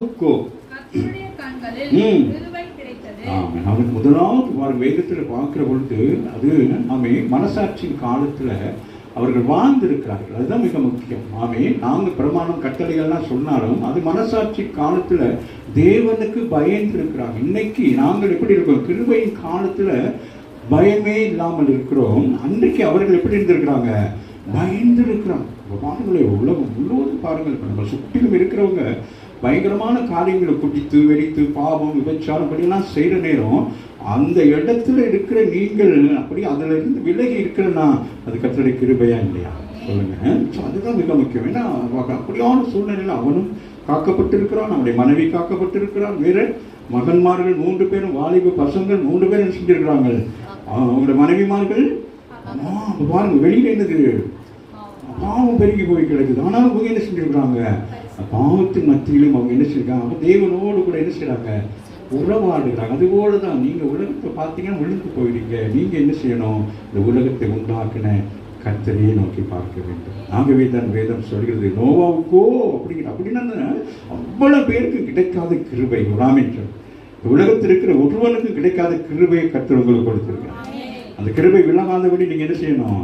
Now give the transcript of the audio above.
அவனுக்கு முதலாவது வேதத்துல பார்க்கிற பொழுது அது ஆமே மனசாட்சியின் காலத்துல அவர்கள் வாழ்ந்திருக்கிறார்கள். அதுதான் மிக முக்கியம். ஆமே நாங்க பிரமாணம் கட்டளைகள்லாம் சொன்னாலும் அது மனசாட்சி காலத்துல தேவனுக்கு பயந்து இருக்கிறாங்க. இன்னைக்கு நாங்கள் எப்படி இருக்கோம்? கிருபையின் காலத்துல பயமே இல்லாமல் இருக்கிறோம். அன்றைக்கு அவர்கள் எப்படி இருந்திருக்கிறாங்க? பயந்து இருக்கிறாங்க. பாருங்களே, உலகம் முழுவதும் பாருங்கள், நம்ம சுற்றிலும் இருக்கிறவங்க பயங்கரமான காரியங்களை குடித்து வெடித்து பாவம் விபச்சாரம் அப்படியெல்லாம் செய்கிற நேரம் அந்த இடத்துல இருக்கிற நீங்கள் அப்படி அதுல இருந்து விலகி இருக்கிறன்னா அது கர்த்தருடைய கிருபையா இல்லையா? சொல்லுங்க. அதுதான் மிக முக்கியம். ஏன்னா அப்படியான சூழ்நிலையில் அவனும் காக்கப்பட்டிருக்கிறான், நம்முடைய மனைவி காக்கப்பட்டிருக்கிறான், வேற மகன்மார்கள் 3 பேரும், வாலிப பசங்கள் 3 பேரும் செஞ்சிருக்கிறாங்க. அவங்களுடைய மனைவிமார்கள் பாருங்க, வெளியில என்னது பாவம் பெருகி போய் கிடக்குது. ஆனாலும் அவங்க என்ன செஞ்சிருக்கிறாங்க? பாவத்தின் மத்தியிலும் அவங்க என்ன செய்யறாங்க? தேவனோடு கூட என்ன செய்யறாங்க? உறவாடுகிறாங்க. அது போலதான் நீங்க உலகத்தை பார்த்தீங்கன்னா விழுந்து போயிடுங்க. நீங்க என்ன செய்யணும்? இந்த உலகத்தை உண்டாக்குன கர்த்தரையே நோக்கி பார்க்க வேண்டும். ஆகவே தான் வேதம் சொல்கிறது, நோவாவுக்கோ அப்படின்னா அவ்வளவு பேருக்கு கிடைக்காத கிருபை ராமேஸ்வரம். உலகத்தில் இருக்கிற ஒருவனுக்கு கிடைக்காத கிருபையை கர்த்தர் உங்களுக்கு கொடுத்திருக்கிறார். அந்த கிருபை விளங்காதபடி நீங்க என்ன செய்யணும்?